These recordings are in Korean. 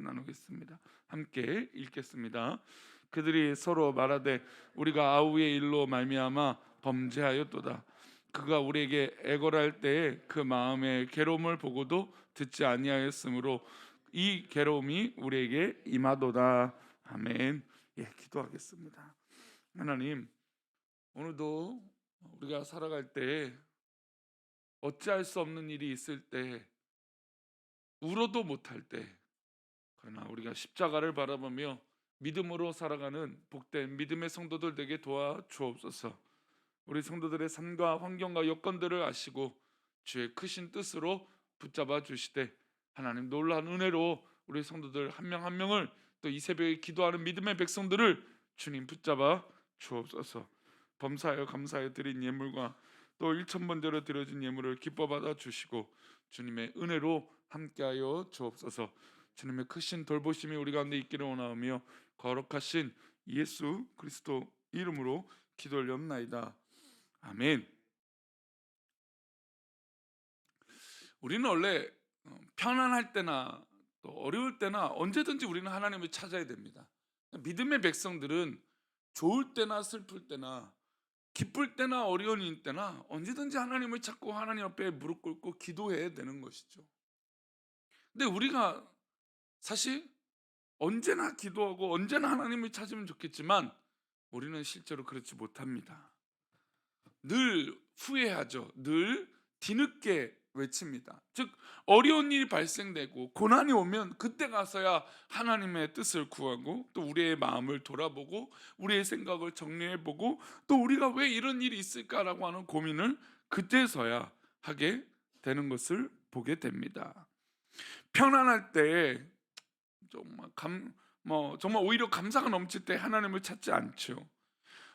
나누겠습니다. 함께 읽겠습니다. 그들이 서로 말하되 우리가 아우의 일로 말미암아 범죄하였도다. 그가 우리에게 애걸할 때에 그 마음의 괴로움을 보고도 듣지 아니하였으므로 이 괴로움이 우리에게 임하도다. 아멘. 예, 기도하겠습니다. 하나님, 오늘도 우리가 살아갈 때 어찌할 수 없는 일이 있을 때, 울어도 못할 때, 그러나 우리가 십자가를 바라보며 믿음으로 살아가는 복된 믿음의 성도들 되게 도와주옵소서. 우리 성도들의 삶과 환경과 여건들을 아시고 주의 크신 뜻으로 붙잡아 주시되 하나님 놀라운 은혜로 우리 성도들 한 명 한 명을 또 이 새벽에 기도하는 믿음의 백성들을 주님 붙잡아 주옵소서. 범사하여 감사하여 드린 예물과 또 일천번제로 드려진 예물을 기뻐 받아 주시고 주님의 은혜로 함께하여 주옵소서. 주님의 크신 돌보심이 우리 가운데 있기를 원하오며 거룩하신 예수 그리스도 이름으로 기도 올렸나이다. 아멘. 우리는 원래 편안할 때나 또 어려울 때나 언제든지 우리는 하나님을 찾아야 됩니다. 믿음의 백성들은 좋을 때나 슬플 때나 기쁠 때나 어려운 일 때나 언제든지 하나님을 찾고 하나님 앞에 무릎 꿇고 기도해야 되는 것이죠. 근데 우리가 사실 언제나 기도하고 언제나 하나님을 찾으면 좋겠지만 우리는 실제로 그렇지 못합니다. 늘 후회하죠. 늘 뒤늦게 외칩니다. 즉 어려운 일이 발생되고 고난이 오면 그때 가서야 하나님의 뜻을 구하고 또 우리의 마음을 돌아보고 우리의 생각을 정리해보고 또 우리가 왜 이런 일이 있을까라고 하는 고민을 그때서야 하게 되는 것을 보게 됩니다. 편안할 때 정말 정말 오히려 감사가 넘칠 때 하나님을 찾지 않죠.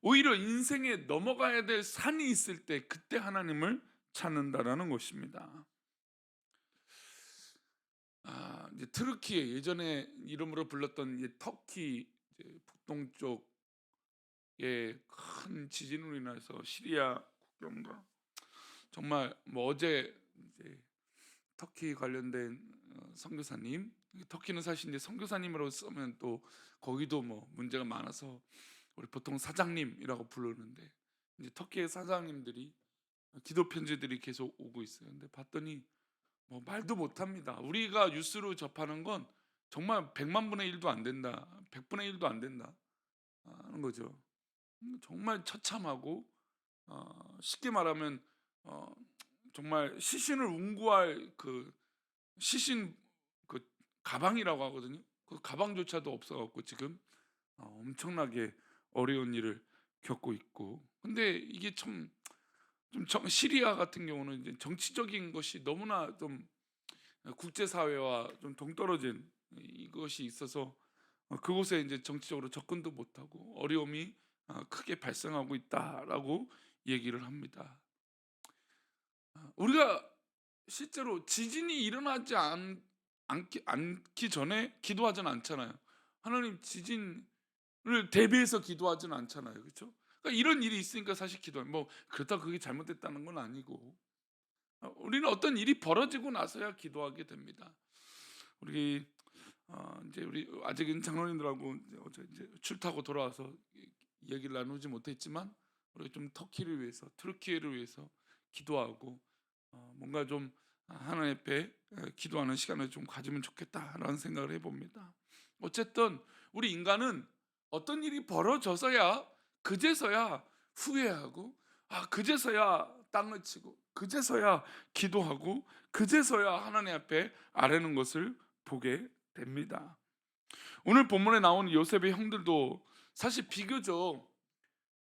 오히려 인생에 넘어가야 될 산이 있을 때 그때 하나님을 찾는다라는 것입니다. 이제 트르키에 예전에 이름으로 불렀던 이제 터키 이제 북동쪽에 큰 지진으로 인해서 시리아 국경과 정말 어제 이제 터키 관련된 선교사님, 터키는 사실 이제 선교사님으로 쓰면 또 거기도 문제가 많아서 우리 보통 사장님이라고 부르는데 이제 터키의 사장님들이 기도 편지들이 계속 오고 있어요. 근데 봤더니 말도 못합니다. 우리가 뉴스로 접하는 건 정말 100만 분의 1도 안 된다, 100분의 1도 안 된다 하는 거죠. 정말 처참하고 쉽게 말하면 어, 정말 시신을 운구할 그 시신 그 가방이라고 하거든요. 그 가방조차도 없어갖고 지금 엄청나게 어려운 일을 겪고 있고. 근데 이게 좀 시리아 같은 경우는 이제 정치적인 것이 너무나 좀 국제 사회와 좀 동떨어진 이것이 있어서 그곳에 이제 정치적으로 접근도 못하고 어려움이 크게 발생하고 있다라고 얘기를 합니다. 우리가 실제로 지진이 일어나지 않기 전에 기도하진 않잖아요. 하나님 지진을 대비해서 기도하진 않잖아요. 그렇죠? 그러니까 이런 일이 있으니까 사실 기도해. 그렇다고 그게 잘못됐다는 건 아니고 우리는 어떤 일이 벌어지고 나서야 기도하게 됩니다. 우리 이제 우리 아직은 장로님들하고 어제 이제 출 타고 돌아와서 얘기를 나누지 못했지만 우리 좀 터키를 위해서, 트루키에를 위해서 기도하고 뭔가 좀 하나님 앞에 기도하는 시간을 좀 가지면 좋겠다라는 생각을 해봅니다. 어쨌든 우리 인간은 어떤 일이 벌어져서야 그제서야 후회하고 그제서야 땅을 치고 그제서야 기도하고 그제서야 하나님 앞에 아뢰는 것을 보게 됩니다. 오늘 본문에 나오는 요셉의 형들도 사실 비교적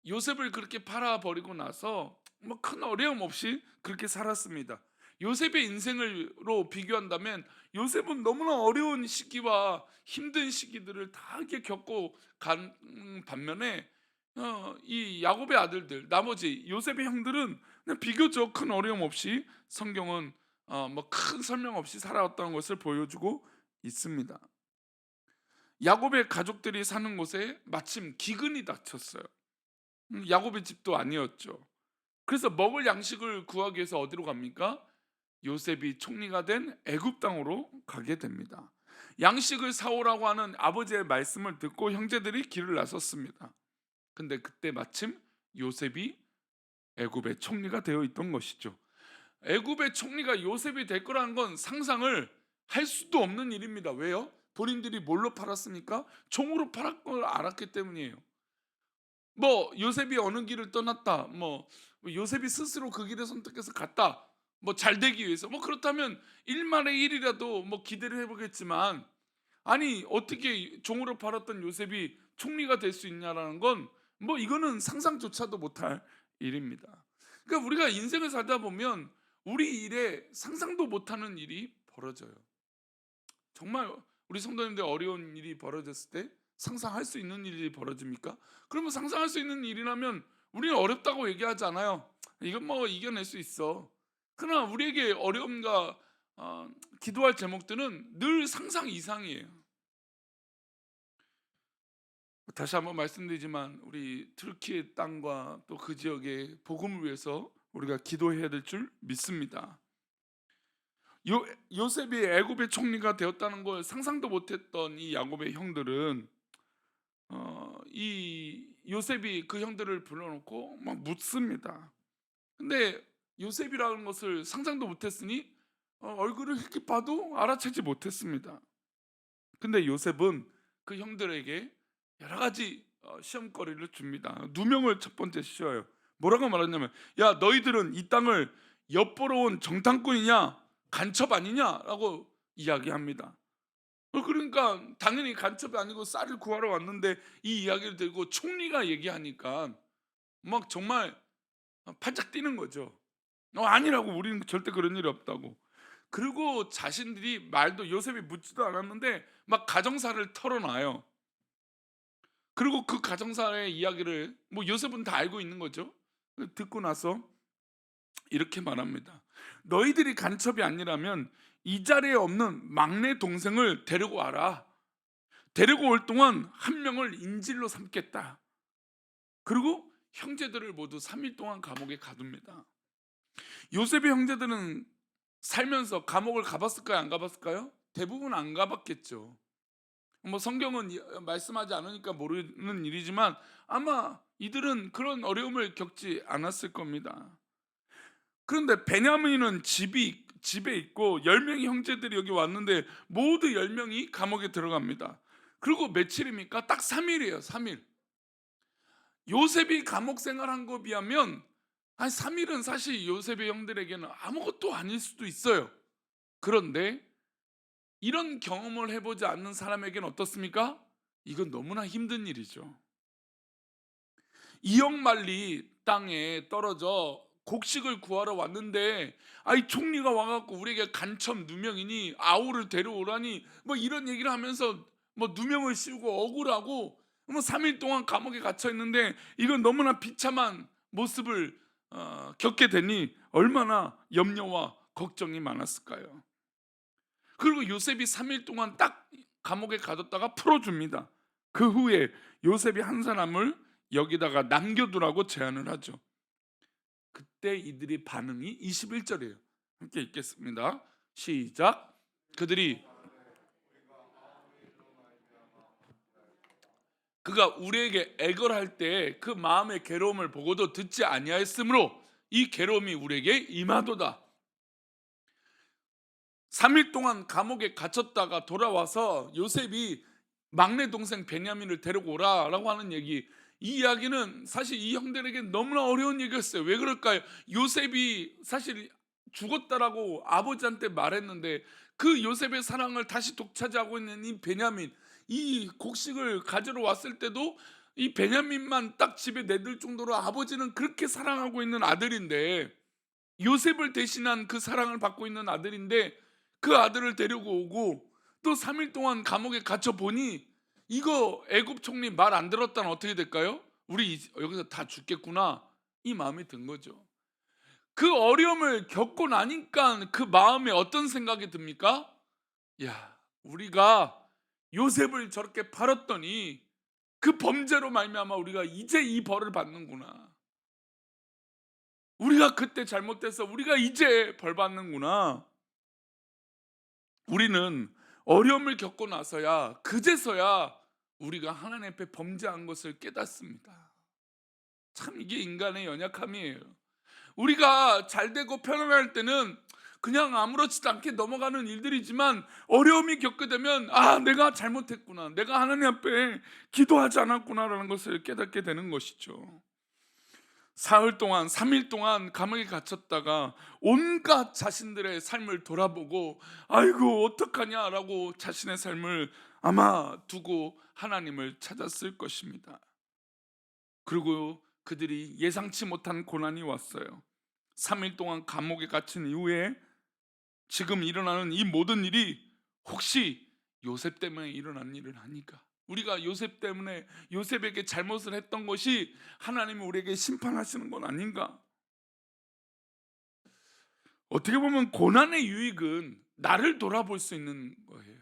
요셉을 그렇게 팔아버리고 나서 큰 어려움 없이 그렇게 살았습니다. 요셉의 인생으로 비교한다면 요셉은 너무나 어려운 시기와 힘든 시기들을 다 이렇게 겪고 간 반면에 이 야곱의 아들들 나머지 요셉의 형들은 그냥 비교적 큰 어려움 없이 성경은 큰 설명 없이 살아왔다는 것을 보여주고 있습니다. 야곱의 가족들이 사는 곳에 마침 기근이 닥쳤어요. 야곱의 집도 아니었죠. 그래서 먹을 양식을 구하기 위해서 어디로 갑니까? 요셉이 총리가 된 애굽 땅으로 가게 됩니다. 양식을 사오라고 하는 아버지의 말씀을 듣고 형제들이 길을 나섰습니다. 근데 그때 마침 요셉이 애굽의 총리가 되어 있던 것이죠. 애굽의 총리가 요셉이 될 거라는 건 상상을 할 수도 없는 일입니다. 왜요? 본인들이 뭘로 팔았습니까? 종으로 팔았 걸 알았기 때문이에요. 뭐 요셉이 어느 길을 떠났다, 뭐 요셉이 스스로 그 길을 선택해서 갔다, 뭐 잘 되기 위해서, 뭐 그렇다면 일만의 일이라도 뭐 기대를 해보겠지만, 아니 어떻게 종으로 팔았던 요셉이 총리가 될 수 있냐라는 건 뭐 이거는 상상조차도 못할 일입니다. 그러니까 우리가 인생을 살다 보면 우리 일에 상상도 못하는 일이 벌어져요. 정말 우리 성도님들 어려운 일이 벌어졌을 때 상상할 수 있는 일이 벌어집니까? 그러면 상상할 수 있는 일이라면 우리는 어렵다고 얘기하지 않아요. 이건 뭐 이겨낼 수 있어. 그러나 우리에게 어려움과 기도할 제목들은 늘 상상 이상이에요. 다시 한번 말씀드리지만 우리 트르키의 땅과 또 그 지역의 복음을 위해서 우리가 기도해야 될 줄 믿습니다. 요셉이 애굽의 총리가 되었다는 걸 상상도 못했던 이 야곱의 형들은 이 요셉이 그 형들을 불러놓고 막 묻습니다. 근데 요셉이라는 것을 상상도 못했으니 얼굴을 이렇게 봐도 알아채지 못했습니다. 근데 요셉은 그 형들에게 여러 가지 시험거리를 줍니다. 누명을 첫 번째 씌워요. 뭐라고 말하냐면, 야 너희들은 이 땅을 엿보러 온 정탐꾼이냐 간첩 아니냐라고 이야기합니다. 그러니까 당연히 간첩이 아니고 쌀을 구하러 왔는데 이 이야기를 들고 총리가 얘기하니까 막 정말 팔짝 뛰는 거죠. 아니라고, 우리는 절대 그런 일이 없다고. 그리고 자신들이 말도, 요셉이 묻지도 않았는데 막 가정사를 털어놔요. 그리고 그 가정사의 이야기를 뭐 요셉은 다 알고 있는 거죠. 듣고 나서 이렇게 말합니다. 너희들이 간첩이 아니라면 이 자리에 없는 막내 동생을 데리고 와라. 데리고 올 동안 한 명을 인질로 삼겠다. 그리고 형제들을 모두 3일 동안 감옥에 가둡니다. 요셉의 형제들은 살면서 감옥을 가봤을까요? 안 가봤을까요? 대부분 안 가봤겠죠. 뭐 성경은 말씀하지 않으니까 모르는 일이지만 아마 이들은 그런 어려움을 겪지 않았을 겁니다. 그런데 베냐민은 집에 있고 10명의 형제들이 여기 왔는데 모두 10명이 감옥에 들어갑니다. 그리고 며칠입니까? 딱 3일이에요. 3일. 요셉이 감옥 생활한 거에 비하면 3일은 사실 요셉의 형들에게는 아무것도 아닐 수도 있어요. 그런데 이런 경험을 해보지 않는 사람에게는 어떻습니까? 이건 너무나 힘든 일이죠. 2억 말리 땅에 떨어져 곡식을 구하러 왔는데 아이 총리가 와갖고 우리에게 간첩 누명이니 아우를 데려오라니 뭐 이런 얘기를 하면서 뭐 누명을 씌우고 억울하고 뭐 3일 동안 감옥에 갇혀 있는데 이건 너무나 비참한 모습을 겪게 되니 얼마나 염려와 걱정이 많았을까요? 그리고 요셉이 3일 동안 딱 감옥에 가뒀다가 풀어줍니다. 그 후에 요셉이 한 사람을 여기다가 남겨두라고 제안을 하죠. 그때 이들의 반응이 21절이에요. 함께 읽겠습니다. 시작. 그들이 그가 우리에게 애걸할 때 그 마음의 괴로움을 보고도 듣지 아니하였으므로 이 괴로움이 우리에게 임하도다. 3일 동안 감옥에 갇혔다가 돌아와서 요셉이 막내 동생 베냐민을 데리고 오라라고 하는 얘기, 이 이야기는 사실 이 형들에게 너무나 어려운 얘기였어요. 왜 그럴까요? 요셉이 사실 죽었다라고 아버지한테 말했는데 그 요셉의 사랑을 다시 독차지하고 있는 이 베냐민, 이 곡식을 가지러 왔을 때도 이 베냐민만 딱 집에 내둘 정도로 아버지는 그렇게 사랑하고 있는 아들인데, 요셉을 대신한 그 사랑을 받고 있는 아들인데 그 아들을 데리고 오고 또 3일 동안 감옥에 갇혀 보니 이거 애굽 총리 말 안 들었다는 어떻게 될까요? 우리 여기서 다 죽겠구나, 이 마음이 든 거죠. 그 어려움을 겪고 나니까 그 마음에 어떤 생각이 듭니까? 야, 우리가 요셉을 저렇게 팔았더니 그 범죄로 말미암아 우리가 이제 이 벌을 받는구나. 우리가 그때 잘못돼서 우리가 이제 벌 받는구나. 우리는 어려움을 겪고 나서야, 그제서야 우리가 하나님 앞에 범죄한 것을 깨닫습니다. 참 이게 인간의 연약함이에요. 우리가 잘 되고 편안할 때는 그냥 아무렇지도 않게 넘어가는 일들이지만, 어려움이 겪게 되면 내가 잘못했구나, 내가 하나님 앞에 기도하지 않았구나라는 것을 깨닫게 되는 것이죠. 사흘 동안 3일 동안 감옥에 갇혔다가 온갖 자신들의 삶을 돌아보고 아이고 어떡하냐라고 자신의 삶을 아마 두고 하나님을 찾았을 것입니다. 그리고 그들이 예상치 못한 고난이 왔어요. 3일 동안 감옥에 갇힌 이후에 지금 일어나는 이 모든 일이 혹시 요셉 때문에 일어난 일은 아닐까? 우리가 요셉 때문에, 요셉에게 잘못을 했던 것이 하나님이 우리에게 심판하시는 건 아닌가? 어떻게 보면 고난의 유익은 나를 돌아볼 수 있는 거예요.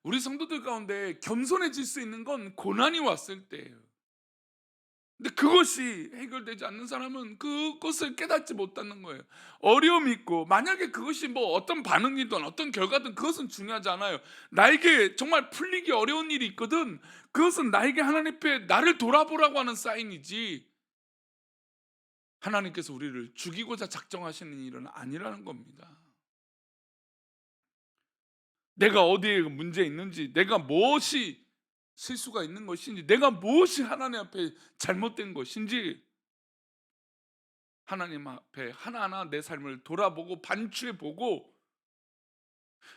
우리 성도들 가운데 겸손해질 수 있는 건 고난이 왔을 때예요. 근데 그것이 해결되지 않는 사람은 그것을 깨닫지 못하는 거예요. 어려움이 있고, 만약에 그것이 뭐 어떤 반응이든 어떤 결과든 그것은 중요하지 않아요. 나에게 정말 풀리기 어려운 일이 있거든, 그것은 나에게 하나님 앞에 나를 돌아보라고 하는 사인이지, 하나님께서 우리를 죽이고자 작정하시는 일은 아니라는 겁니다. 내가 어디에 문제 있는지, 내가 무엇이 실수가 있는 것인지, 내가 무엇이 하나님 앞에 잘못된 것인지, 하나님 앞에 하나하나 내 삶을 돌아보고 반추해 보고,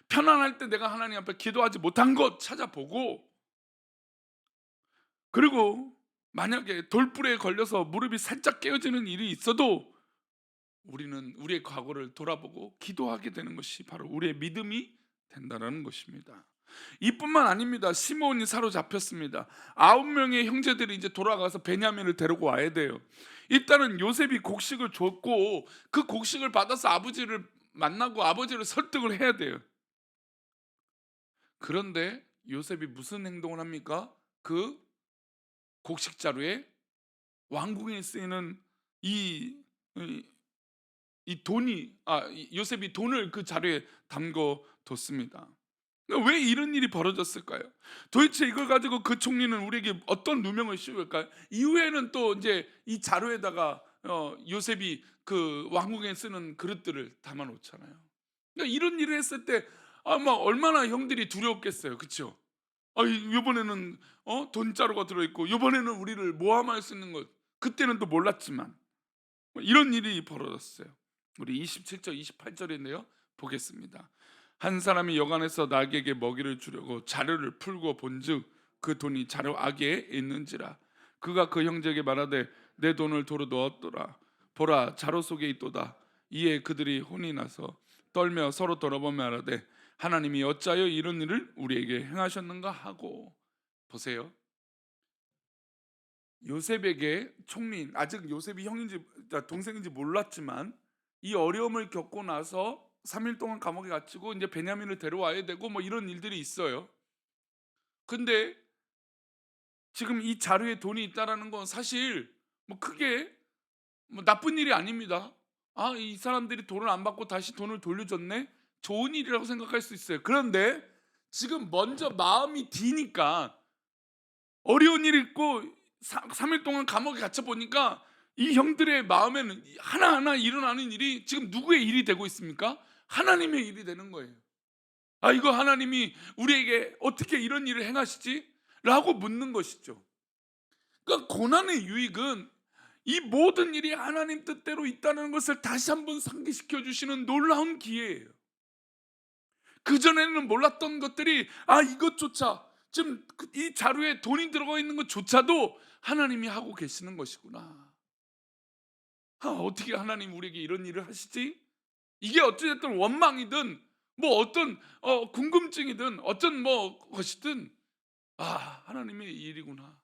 편안할 때 내가 하나님 앞에 기도하지 못한 것 찾아보고, 그리고 만약에 돌불에 걸려서 무릎이 살짝 깨어지는 일이 있어도 우리는 우리의 과거를 돌아보고 기도하게 되는 것이 바로 우리의 믿음이 된다는 것입니다. 이뿐만 아닙니다. 시므온이 사로잡혔습니다. 9명의 형제들이 이제 돌아가서 베냐민을 데리고 와야 돼요. 일단은 요셉이 곡식을 줬고, 그 곡식을 받아서 아버지를 만나고 아버지를 설득을 해야 돼요. 그런데 요셉이 무슨 행동을 합니까? 그 곡식 자루에 왕궁에 쓰이는 이, 이, 이 돈이 요셉이 돈을 그 자루에 담궈 뒀습니다. 왜 이런 일이 벌어졌을까요? 도대체 이걸 가지고 그 총리는 우리에게 어떤 누명을 씌울까요? 이후에는 또 이제 이 자루에다가 요셉이 그 왕궁에 쓰는 그릇들을 담아 놓잖아요. 그러니까 이런 일을 했을 때 아마 얼마나 형들이 두려웠겠어요, 그렇죠? 이번에는 돈자루가 들어있고, 이번에는 우리를 모함할 수 있는 것, 그때는 또 몰랐지만 이런 일이 벌어졌어요. 우리 27절 28절인데요 보겠습니다. 한 사람이 여관에서 나귀에게 먹이를 주려고 자루를 풀고 본즉 그 돈이 자루 아귀에 있는지라. 그가 그 형제에게 말하되 내 돈을 도로 넣었더라. 보라 자루 속에 있도다. 이에 그들이 혼이 나서 떨며 서로 돌아보며 말하되 하나님이 어찌하여 이런 일을 우리에게 행하셨는가 하고. 보세요, 요셉에게 총리인, 아직 요셉이 형인지 동생인지 몰랐지만, 이 어려움을 겪고 나서 3일 동안 감옥에 갇히고 이제 베냐민을 데려와야 되고 뭐 이런 일들이 있어요. 근데 지금 이 자루에 돈이 있다라는 건 사실 뭐 크게 뭐 나쁜 일이 아닙니다. 이 사람들이 돈을 안 받고 다시 돈을 돌려줬네, 좋은 일이라고 생각할 수 있어요. 그런데 지금 먼저 마음이 디니까, 어려운 일이 있고 3일 동안 감옥에 갇혀 보니까 이 형들의 마음에는 하나하나 일어나는 일이 지금 누구의 일이 되고 있습니까? 하나님의 일이 되는 거예요. 이거 하나님이 우리에게 어떻게 이런 일을 행하시지? 라고 묻는 것이죠. 그러니까 고난의 유익은 이 모든 일이 하나님 뜻대로 있다는 것을 다시 한번 상기시켜 주시는 놀라운 기회예요. 그전에는 몰랐던 것들이 이것조차, 지금 이 자루에 돈이 들어가 있는 것조차도 하나님이 하고 계시는 것이구나. 어떻게 하나님 우리에게 이런 일을 하시지? 이게 어찌됐든 원망이든 뭐 어떤 궁금증이든 어떤 뭐 것이든 하나님의 일이구나.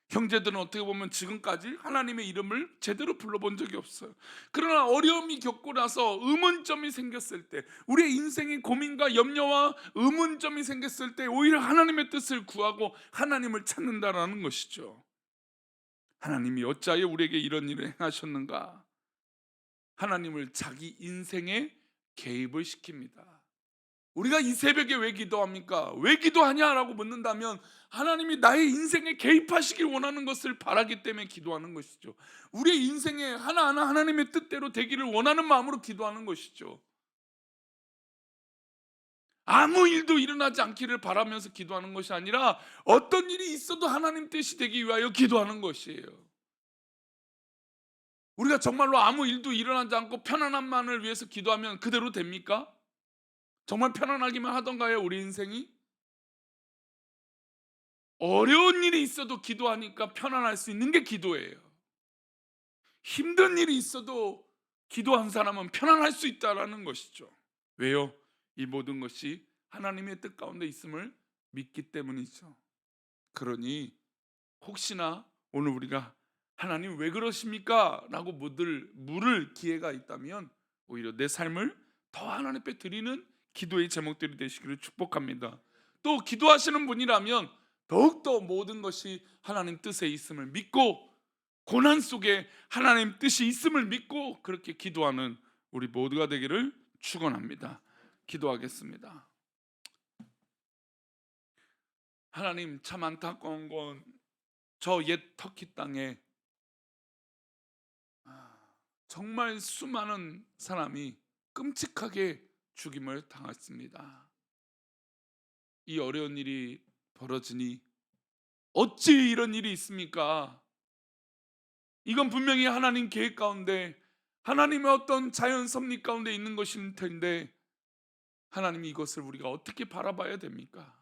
형제들은 어떻게 보면 지금까지 하나님의 이름을 제대로 불러본 적이 없어요. 그러나 어려움이 겪고 나서 의문점이 생겼을 때, 우리의 인생의 고민과 염려와 의문점이 생겼을 때 오히려 하나님의 뜻을 구하고 하나님을 찾는다라는 것이죠. 하나님이 어찌하여 우리에게 이런 일을 행하셨는가? 하나님을 자기 인생의 개입을 시킵니다. 우리가 이 새벽에 왜 기도합니까? 왜 기도하냐라고 묻는다면 하나님이 나의 인생에 개입하시길 원하는 것을 바라기 때문에 기도하는 것이죠. 우리의 인생에 하나하나 하나님의 뜻대로 되기를 원하는 마음으로 기도하는 것이죠. 아무 일도 일어나지 않기를 바라면서 기도하는 것이 아니라 어떤 일이 있어도 하나님 뜻이 되기 위하여 기도하는 것이에요. 우리가 정말로 아무 일도 일어나지 않고 편안함만을 위해서 기도하면 그대로 됩니까? 정말 편안하기만 하던가요, 우리 인생이? 어려운 일이 있어도 기도하니까 편안할 수 있는 게 기도예요. 힘든 일이 있어도 기도한 사람은 편안할 수 있다라는 것이죠. 왜요? 이 모든 것이 하나님의 뜻 가운데 있음을 믿기 때문이죠. 그러니 혹시나 오늘 우리가 하나님 왜 그러십니까? 라고 물을 기회가 있다면 오히려 내 삶을 더 하나님 앞에 드리는 기도의 제목들이 되시기를 축복합니다. 또 기도하시는 분이라면 더욱더 모든 것이 하나님 뜻에 있음을 믿고 고난 속에 하나님 뜻이 있음을 믿고 그렇게 기도하는 우리 모두가 되기를 축원합니다. 기도하겠습니다. 하나님, 참 안타까운 건 저 옛 터키 땅에 정말 수많은 사람이 끔찍하게 죽임을 당했습니다. 이 어려운 일이 벌어지니 어찌 이런 일이 있습니까? 이건 분명히 하나님 계획 가운데 하나님의 어떤 자연 섭리 가운데 있는 것일 텐데 하나님이 이것을 우리가 어떻게 바라봐야 됩니까?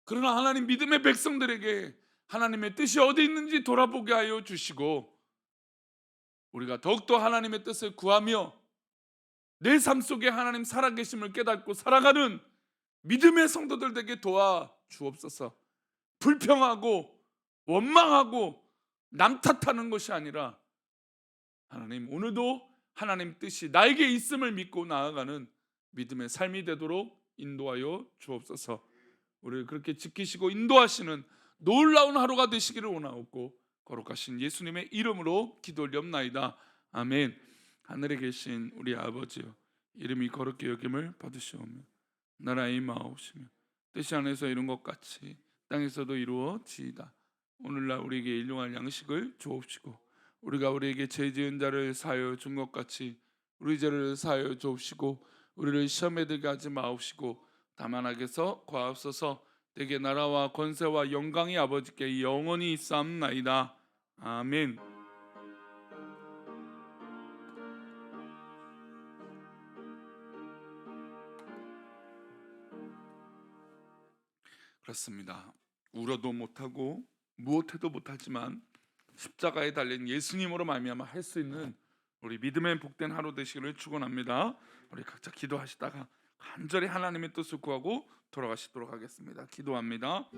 그러나 하나님 믿음의 백성들에게 하나님의 뜻이 어디 있는지 돌아보게 하여 주시고 우리가 더욱더 하나님의 뜻을 구하며 내 삶 속에 하나님 살아계심을 깨닫고 살아가는 믿음의 성도들 되게 도와 주옵소서. 불평하고 원망하고 남 탓하는 것이 아니라 하나님, 오늘도 하나님 뜻이 나에게 있음을 믿고 나아가는 믿음의 삶이 되도록 인도하여 주옵소서. 우리를 그렇게 지키시고 인도하시는 놀라운 하루가 되시기를 원하옵고 거룩하신 예수님의 이름으로 기도 올리옵나이다. 아멘. 하늘에 계신 우리 아버지여, 이름이 거룩히 여김을 받으시오며 나라의 임하옵시며 뜻이 안에서 이룬 것 같이 땅에서도 이루어지이다. 오늘날 우리에게 일용할 양식을 주옵시고 우리가 우리에게 죄 지은 자를 사하여 준 것 같이 우리 죄를 사하여 주옵시고 우리를 시험에 들게 하지 마옵시고 다만 악에서 구하옵소서. 내게 나라와 권세와 영광이 아버지께 영원히 있사옵나이다. 아멘. 그렇습니다. 울어도 못하고 무엇해도 못하지만 십자가에 달린 예수님으로 말미암아 할 수 있는 우리 믿음의 복된 하루 되시기를 축원합니다. 우리 각자 기도하시다가 간절히 하나님의 뜻을 구하고 돌아가시도록 하겠습니다. 기도합니다.